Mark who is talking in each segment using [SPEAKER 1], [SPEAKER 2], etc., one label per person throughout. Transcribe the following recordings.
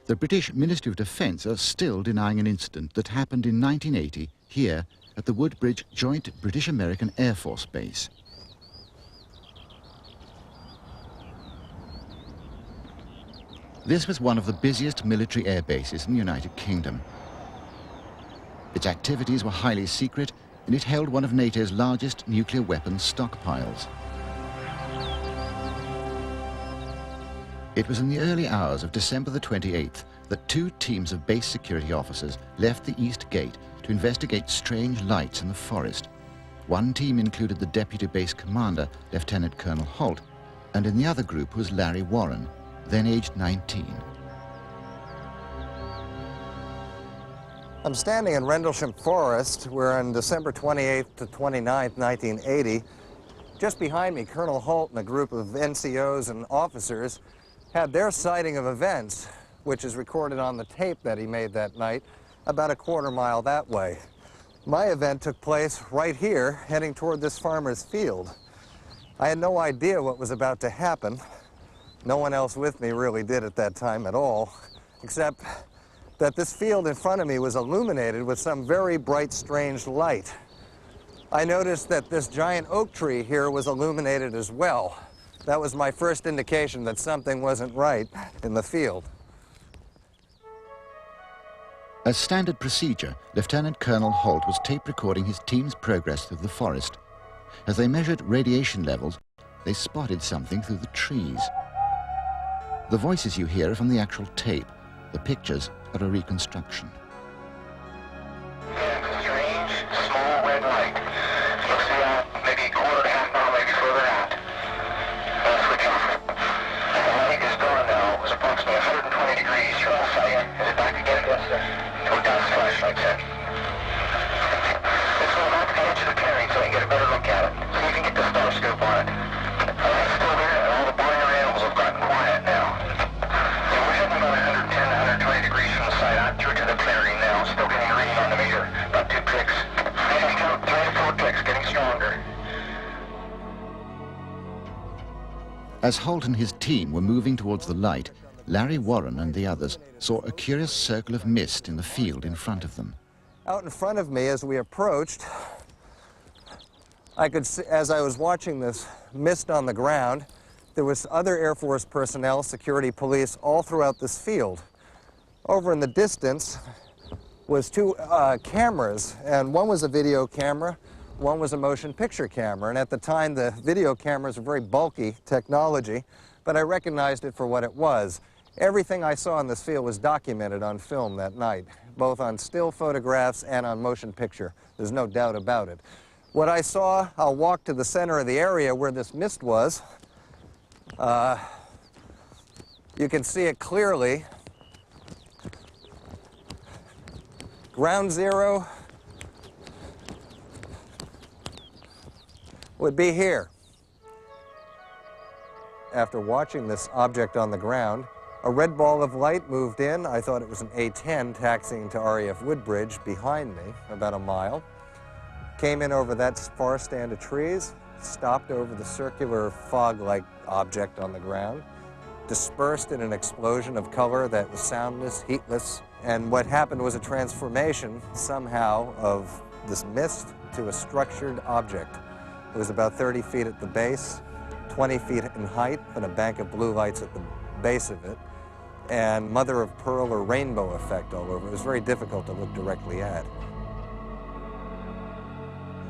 [SPEAKER 1] The British Ministry of Defence are still denying an incident that happened in 1980 here at the Woodbridge Joint British-American Air Force Base. This was one of the busiest military air bases in the United Kingdom. Its activities were highly secret, and it held one of NATO's largest nuclear weapons stockpiles. It was in the early hours of December the 28th that two teams of base security officers left the East Gate to investigate strange lights in the forest. One team included the deputy base commander, Lieutenant Colonel Holt, and in the other group was Larry Warren, then aged 19.
[SPEAKER 2] I'm standing in Rendlesham Forest, where on December 28th to 29th, 1980, just behind me, Colonel Holt and a group of NCOs and officers had their sighting of events, which is recorded on the tape that he made that night, about a quarter mile that way. My event took place right here, heading toward this farmer's field. I had no idea what was about to happen. No one else with me really did at that time at all, except that this field in front of me was illuminated with some very bright, strange light. I noticed that this giant oak tree here was illuminated as well. That was my first indication that something wasn't right in the field.
[SPEAKER 1] As standard procedure, Lieutenant Colonel Holt was tape recording his team's progress through the forest. As they measured radiation levels, they spotted something through the trees. The voices you hear are from the actual tape. The pictures are a reconstruction.
[SPEAKER 3] Yeah, it's a strange, small red light. Looks to be out maybe a quarter to half mile, maybe further out. Switch off. The light is gone now. It was approximately 120 degrees. You're all set. Is it back again? Yes, sir. Go down the flashlight set. Let's go back to the edge of the clearing so we can get a better look at it. So you can get the star scope on it. The light's still there, and all the barnyard animals have gotten quiet now. We're heading about 110, 120 degrees from the site. I'm through to the clearing now. Still getting a reading on the meter. About 2 clicks. Maybe count 3 or 4 clicks, getting stronger.
[SPEAKER 1] As Holt and his team were moving towards the light, Larry Warren and the others saw a curious circle of mist in the field in front of them.
[SPEAKER 2] Out in front of me, as we approached, I could see, as I was watching this mist on the ground, there was other Air Force personnel, security, police, all throughout this field. Over in the distance was 2 cameras, and one was a video camera, one was a motion picture camera. And at the time, the video cameras were very bulky technology, but I recognized it for what it was. Everything I saw in this field was documented on film that night, both on still photographs and on motion picture. There's no doubt about it. What I saw, I'll walk to the center of the area where this mist was. You can see it clearly. Ground zero would be here. After watching this object on the ground, a red ball of light moved in. I thought it was an A-10 taxiing to RAF Woodbridge behind me, about a mile. Came in over that far stand of trees, stopped over the circular fog-like object on the ground, dispersed in an explosion of color that was soundless, heatless, and what happened was a transformation somehow of this mist to a structured object. It was about 30 feet at the base, 20 feet in height, and a bank of blue lights at the base of it, and mother of pearl or rainbow effect all over. It was very difficult to look directly at.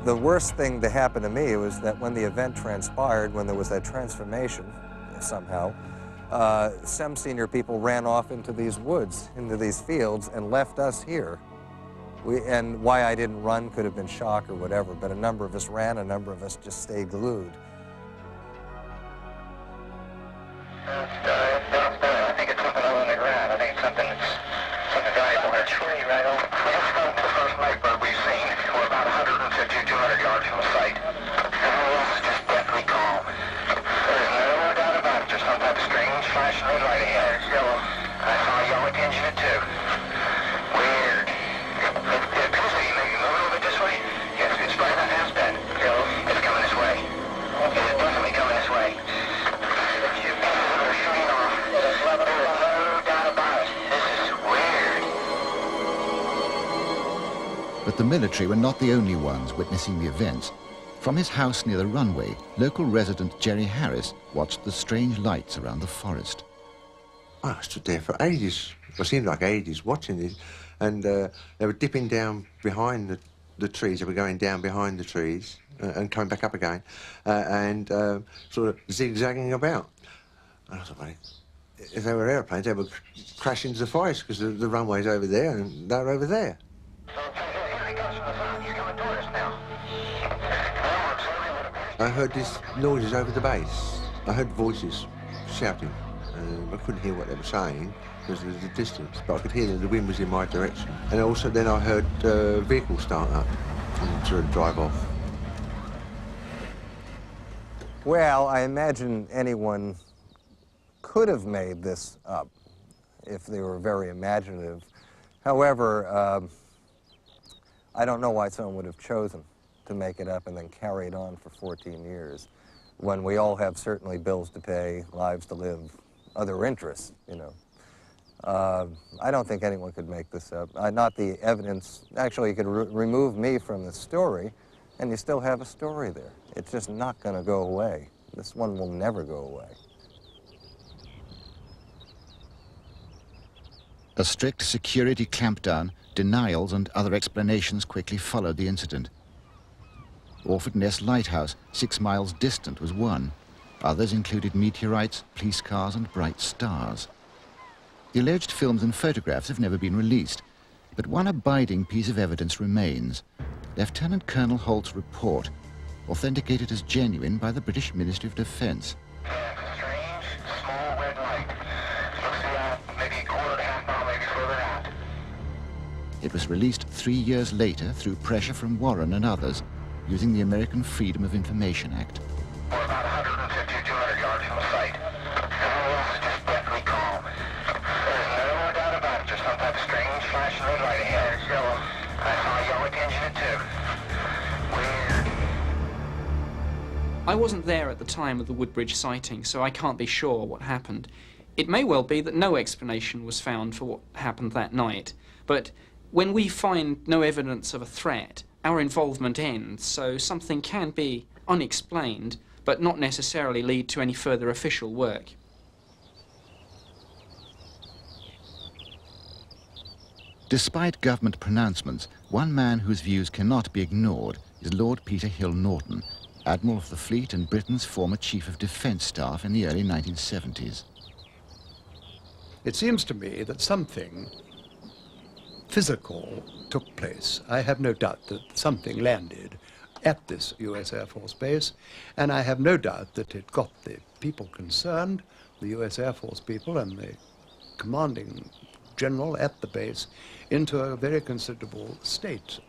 [SPEAKER 2] The worst thing to happen to me was that when the event transpired, when there was that transformation somehow, some senior people ran off into these woods, into these fields, and left us here. And why I didn't run could have been shock or whatever, but a number of us ran, a number of us just stayed glued.
[SPEAKER 3] I think it's something over on the ground. I think it's something died on a tree right over. Let's go to the first nightbird we've seen. We're about 150 or 200 yards from the site. Everything else is just deathly calm. There's no doubt about it. There's some type of strange flashing red light ahead. It's yellow. I saw a yellow tinge in it too. Weird. It appears to be maybe moving a little bit this way. Yes, it's right about past that. It's coming this way. It's definitely coming this way. The pieces that are shooting are
[SPEAKER 1] But the military were not the only ones witnessing the events. From his house near the runway, local resident Jerry Harris watched the strange lights around the forest.
[SPEAKER 4] I stood there for ages. It seemed like ages watching this. And they were dipping down behind the trees. They were going down behind the trees and coming back up again and sort of zigzagging about. And I thought, well, if they were aeroplanes, they would crash into the forest because the runway's over there and they're over there. I heard these noises over the base. I heard voices shouting. I couldn't hear what they were saying because of the distance, but I could hear that the wind was in my direction. And also then I heard vehicles start up and sort of drive off.
[SPEAKER 2] Well, I imagine anyone could have made this up if they were very imaginative. However, I don't know why someone would have chosen to make it up and then carry it on for 14 years when we all have certainly bills to pay, lives to live, other interests, you know. I don't think anyone could make this up. Not the evidence. Actually, you could remove me from the story and you still have a story there. It's just not going to go away. This one will never go away.
[SPEAKER 1] A strict security clampdown, denials and other explanations quickly followed the incident. Orford Ness Lighthouse, 6 miles distant, was one. Others included meteorites, police cars and bright stars. The alleged films and photographs have never been released, but one abiding piece of evidence remains. Lieutenant Colonel Holt's report, authenticated as genuine by the British Ministry of Defence.
[SPEAKER 3] Strange, small red light. Looks to be out maybe a quarter to half mile, maybe further out.
[SPEAKER 1] It was released 3 years later through pressure from Warren and others, using the American Freedom of Information Act.
[SPEAKER 3] We're about 150 or 200 yards from the site. Everything else is just deathly calm. There's no doubt about it. There's some type of strange flashing red light ahead. It's yellow. I saw a yellow engine too. Weird.
[SPEAKER 5] I wasn't there at the time of the Woodbridge sighting, so I can't be sure what happened. It may well be that no explanation was found for what happened that night, but when we find no evidence of a threat, our involvement ends, so something can be unexplained, but not necessarily lead to any further official work.
[SPEAKER 1] Despite government pronouncements, one man whose views cannot be ignored is Lord Peter Hill Norton, Admiral of the Fleet and Britain's former Chief of Defence Staff in the early 1970s.
[SPEAKER 6] It seems to me that something physical took place. I have no doubt that something landed at this US Air Force base, and I have no doubt that it got the people concerned, the US Air Force people and the commanding general at the base, into a very considerable state.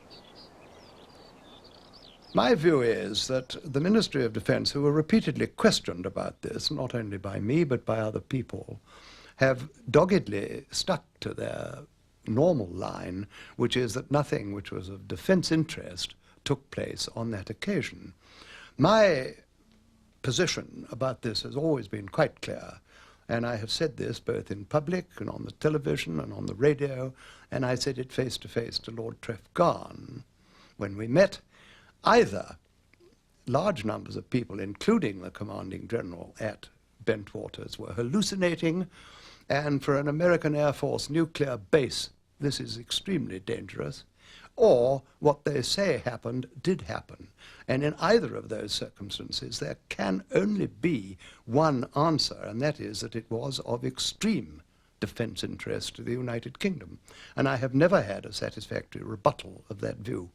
[SPEAKER 6] My view is that the Ministry of Defence, who were repeatedly questioned about this, not only by me but by other people, have doggedly stuck to their normal line, which is that nothing which was of defence interest took place on that occasion. My position about this has always been quite clear, and I have said this both in public and on the television and on the radio, and I said it face to face to Lord Trefgarne when we met. Either large numbers of people, including the commanding general at Bentwaters, were hallucinating, and for an American Air Force nuclear base, this is extremely dangerous, or what they say happened did happen. And in either of those circumstances, there can only be one answer, and that is that it was of extreme defence interest to the United Kingdom. And I have never had a satisfactory rebuttal of that view.